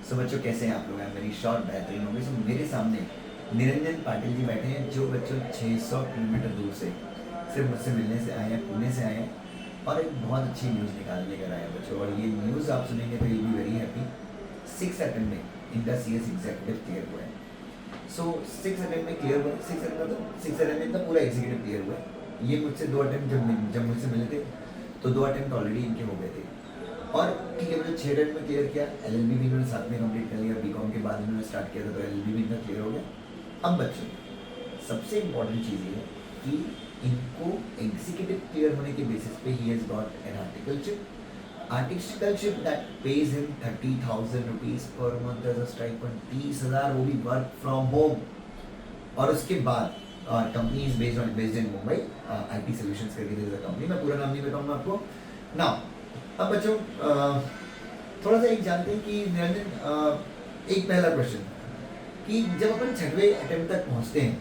सो बच्चों कैसे हैं आप लोग? मेरी शॉर्ट बेहतरीन होगी। सो मेरे सामने निरंजन पाटिल जी बैठे हैं, जो बच्चों 600 किलोमीटर दूर से सिर्फ मुझसे मिलने से आए हैं, पुणे से आए हैं और एक बहुत अच्छी न्यूज़ निकाल लेकर आए हैं बच्चों। और ये न्यूज़ आप सुनेंगे तो you be very happy. 6 attempt में इनका CS एग्जीक्यूटिव क्लियर हुआ है। सो 6 अटेम्प्ट में क्लियर हुआ है। 6 अटेम्प्ट में इनका पूरा एग्जीक्यूटिव क्लियर हुआ है। ये मुझसे 2 अटेम्प्ट जब मुझसे मिले थे तो 2 अटेम्प्ट ऑलरेडी इनके हो गए थे। और ठीक है, मैंने 6 अटेम्प्ट में क्लियर किया। LLB भी इन्होंने साथ में कंप्लीट कर लिया। BCom के बाद इन्होंने स्टार्ट किया था तो LLB भी इनका क्लियर हो गया। अब बच्चों सबसे इम्पोर्टेंट चीज़ ये है कि इनको एग्जीक्यूटिव क्लियर होने के बेसिस पे ही has got an articleship that pays him 30,000 rupees per month as a stipend, 30,000, वो भी वर्क फ्रॉम होम। और उसके बाद company is based in Mumbai, IT solutions करके देयर इज अ कंपनी। मैं पूरा नाम नहीं बताऊंगा आपको नाउ। अब बच्चों थोड़ा सा एक जानते हैं कि निरंजन, एक पहला क्वेश्चन कि जब अपन 6वें अटेम्प्ट तक पहुंचते हैं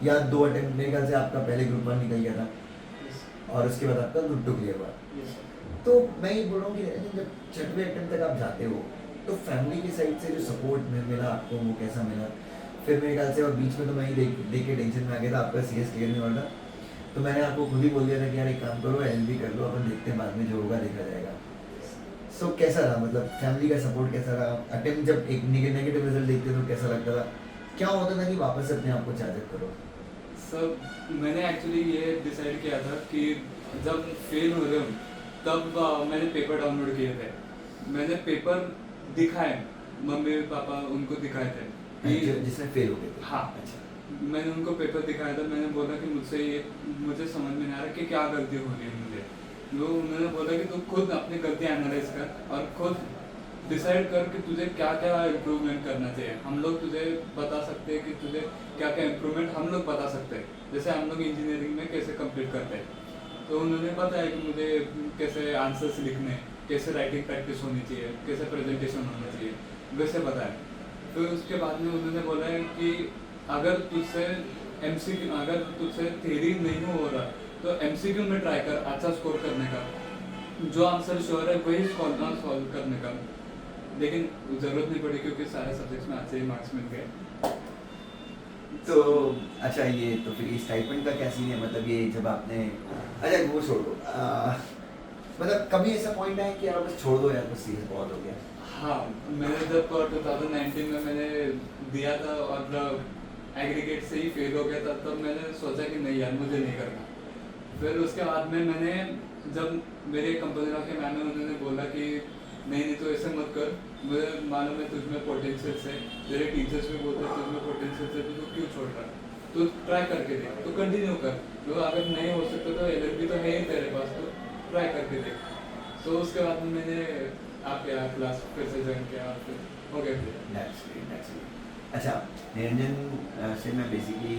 या 2 अटेम्प्ट, मेरे ख्याल से आपका पहले ग्रुप 1 निकल गया था और उसके बाद आपका ग्रुप 2 क्लियर हुआ, तो मैं ये बोल रहा हूँ कि निरंजन जब 6वें अटेम्प्ट तक आप जाते हो तो फैमिली की साइड से जो सपोर्ट मिला आपको वो कैसा मिला? फिर मेरे ख्याल से और बीच में तो मैं ही देख के टेंशन में आ गया था, आपका CS क्लियर नहीं हो रहा, तो मैंने आपको खुद ही बोल दिया था कि यार एक काम करो, LLB कर लो, अपन देखते हैं बाद में जो होगा देखा जाएगा। सो कैसा रहा, मतलब फैमिली का सपोर्ट कैसा रहा? अटेम्प्ट जब एक नेगेटिव रिजल्ट देखते तो कैसा लगता था? क्या होता था कि वापस अपने आप को चार्जअप करो? सर मैंने एक्चुअली ये डिसाइड किया था कि जब फेल हो रहे हूँ तब मैंने पेपर डाउनलोड किए थे। मैंने पेपर दिखाए, मम्मी पापा उनको दिखाए थे कि जिसमें फेल हो गए थे। हाँ, अच्छा। मैंने उनको पेपर दिखाया था। मैंने बोला कि मुझे समझ में नहीं आ रहा कि क्या गलती हो रही है मुझे। उन्होंने बोला कि तू खुद अपनी गलतियाँ एनालाइज कर और खुद डिसाइड कर कि तुझे क्या क्या इम्प्रूवमेंट करना चाहिए। हम लोग तुझे बता सकते हैं कि तुझे क्या क्या इम्प्रूवमेंट हम लोग बता सकते हैं, जैसे हम लोग इंजीनियरिंग में कैसे कंप्लीट करते हैं। तो उन्होंने बताया कि मुझे कैसे आंसर्स लिखने, कैसे राइटिंग प्रैक्टिस होनी चाहिए, कैसे प्रेजेंटेशन होना चाहिए, वैसे बताया। फिर उसके बाद में उन्होंने बोला है कि अगर तुझसे थ्योरी नहीं हो रहा तो MCQ में ट्राई कर अच्छा स्कोर करने का, जो आंसर श्योर है वही सॉल्व करने का। लेकिन जरूरत नहीं पड़ी क्योंकि सारे सब्जेक्ट्स में अच्छे ही मार्क्स मिल गए। तो अच्छा, ये तो फिर ये स्टाइपेंड का क्या सीन है? मतलब ये जब आपने, अच्छा वो छोड़ो, मतलब कभी ऐसा पॉइंट आया कि यार बस छोड़ दो यार, बस सीरियस बहुत हो गया? हाँ, मैंने जब 2019 में मैंने दिया था और एग्रीगेट से ही फेल हो गया था, तब मैंने सोचा कि नहीं यार मुझे नहीं करना। फिर उसके बाद में मैंने, जब मेरे कंपनी के मैम उन्होंने बोला कि नहीं तो ऐसे मत कर, मुझे मालूम है तुझमें पोटेंशियल है, तेरे टीचर्स भी बोलते हैं तुझमें पोटेंशियल है, तो क्यों छोड़ रहा है, तो ट्राई करके देख, तो कंटिन्यू कर, तो अगर नहीं हो सकता तो LLB तो है ही तेरे पास, तो ट्राई करके देख। तो उसके बाद में मैंने आपके यहाँ क्लास फिर से ज्वाइन किया और फिर हो गया फिर। That's great. अच्छा निरंजन से मैं बेसिकली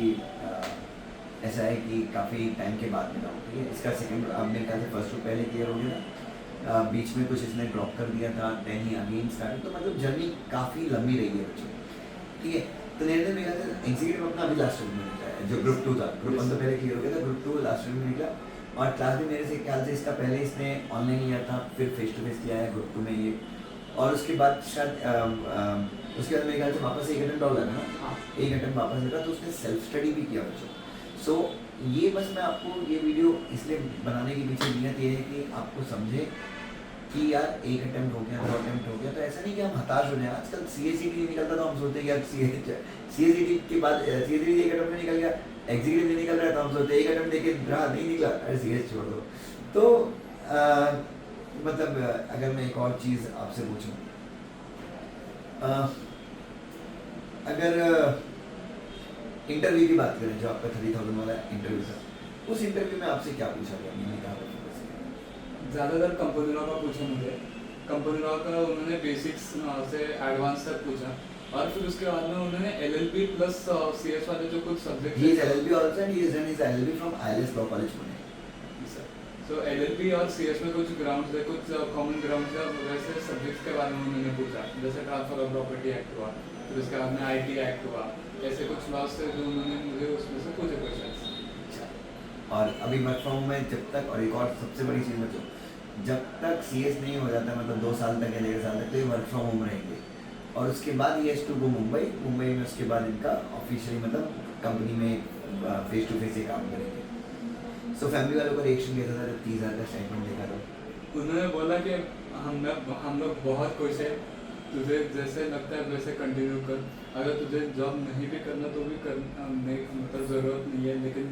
ऐसा है कि काफ़ी टाइम के बाद मिला हूँ, ठीक है। इसका सेकंड, अब मेरे ख्याल से फर्स्ट टू पहले क्लियर हो गया था, बीच में कुछ इसने ड्रॉप कर दिया था, देन ही अगेन स्टार्ट, तो मतलब जर्नी काफ़ी लंबी रही है बच्चों, ठीक है। तो निरंजन मेरे ख्याल से एग्जीक्यूटिव अपना अभी लास्ट रूम में निकला है, जो ग्रुप 2 था। ग्रुप 1 तो पहले क्लियर हो गया था, ग्रुप 2 लास्ट रूम में निकला। और क्लास भी मेरे से ख्याल से इसका पहले इसने ऑनलाइन लिया था, फिर फेस टू फेस किया है ग्रुप 2 में ये, और उसके बाद शायद उसके बाद मेरे ख्याल से वापस एक अटेम्प्ट और लगा ना। हाँ, एक अटेम्प्ट वापस लगा, तो उसने सेल्फ स्टडी भी किया बच्चों। सो ये बस मैं आपको ये वीडियो इसलिए बनाने के पीछे नीयत ये है कि आपको समझे कि यार एक अटेम्प्ट हो गया, 2 अटेम्प्ट हो गया, तो ऐसा नहीं कि हम हताश हो जाए। आजकल CACT निकलता तो हम सोचते हैं कि यार CACT के बाद CACT एक अटेम्प्ट में निकल गया, एग्जीक्यूटिव नहीं निकल रहा है, तो हम सोचते हैं एक अटेम्प्ट देके रहा नहीं निकला, अरे CS छोड़ दो। तो मतलब अगर मैं एक और चीज़ आपसे पूछूं, अगर इंटरव्यू की बात करें, जो आपका 30,000 वाला इंटरव्यू था, उस इंटरव्यू में आपसे क्या पूछा गया? मैंने कहा ज़्यादातर कंपनी लॉ का पूछा मुझे। कंपनी लॉ का उन्होंने बेसिक्स से एडवांस तक पूछा, और फिर उसके बाद में उन्होंने LLB प्लस CS वाले जो कुछ subject he is LLB also, and he is done his LLB from ILS law college Pune. तो LLB और CS में कुछ ग्राउंड्स है, कुछ कॉमन ग्राउंड्स है, वैसे सब्जेक्ट्स के बारे में उन्होंने पूछा, जैसे ट्रांसफर ऑफ प्रॉपर्टी एक्ट हुआ, फिर उसके बाद में IT एक्ट हुआ, ऐसे कुछ लॉस थे जो उन्होंने मुझे उसमें से पूछे क्वेश्चन। और अभी वर्क फ्रॉम होम में जब तक, और एक और सबसे बड़ी चीज़ बच्चों, जब तक CS नहीं हो जाता, मतलब 2 साल तक या 1.5 साल तक, तो ये वर्क फ्रॉम होम रहेंगे। और उसके बाद ये टू गो मुंबई में उसके बाद इनका ऑफिशियली मतलब कंपनी में फेस टू फेस ये काम करेंगे। सो फैमिली वालों का रिएक्शन कैसा था जब 30,000 का स्टाइपेंड देखा तो? उन्होंने बोला कि हम लोग बहुत खुश है, तुझे जैसे लगता है वैसे कंटिन्यू कर, अगर तुझे जॉब नहीं भी करना तो भी कर, नहीं मतलब ज़रूरत नहीं है, लेकिन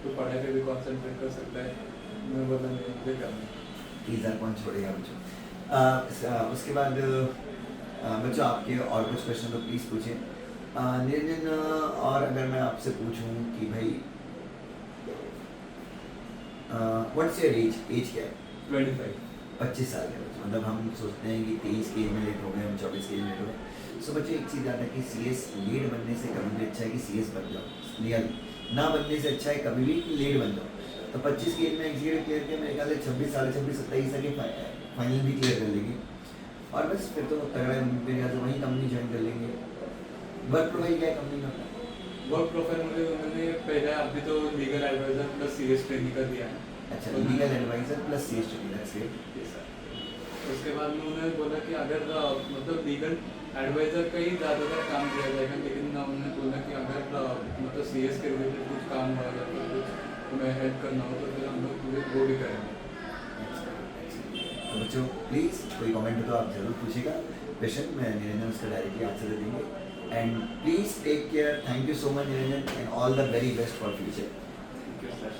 तू पढ़ाई पे भी कॉन्सेंट्रेट कर सकता है। मैं बोला नहीं, मुझे करना 30,000 कौन छोड़ेगा बच्चों। उसके बाद बच्चों आपके और कुछ क्वेश्चन तो प्लीज़ पूछें। निरंजन, और अगर मैं आपसे पूछूं कि भाई व्हाट्स योर एज क्या है? 25। 25 साल के बच्चे, मतलब हम सोचते हैं कि 23 के एज में लेट हो गए, हम 24 के एज में लेट हो गए। सो बच्चे एक चीज़ आता है कि CS लेट बनने से कभी भी अच्छा है कि CS बन जाओ, रियल ना बनने से अच्छा है कभी भी कि लेट बन जाओ। तो 25 की एज में एग्जीक्यूटिव क्लियर किया, मेरे ख्याल से 26 साढ़े 26 27 तक फाइनल भी क्लियर कर लेंगे और बस फिर तो तगड़ा मेरे ख्याल से वहीं कंपनी ज्वाइन कर लेंगे। वर्क प्रोफाइल क्या है कंपनी का? वर्क प्रोफाइल मुझे उन्होंने पहले अभी तो legal advisor plus CS training का दिया है। अच्छा, legal advisor plus CS training, that's great. Yes, sir। उसके बाद में उन्होंने बोला कि अगर मतलब लीगल एडवाइजर का ही ज़्यादातर काम किया जाएगा, लेकिन उन्होंने बोला कि अगर मतलब CS के रिलेटेड कुछ काम हो या फिर कुछ तुम्हें हेल्प करना हो तो फिर हम लोग पूरे वो भी करेंगे। तो बच्चों प्लीज़ कोई कमेंट हो तो आप ज़रूर पूछिएगा क्वेश्चन, मैं निरंजन उसका डायरेक्टली आंसर दे देंगे। And please take care, thank you so much Niranjan and all the very best for future. Thank you sir.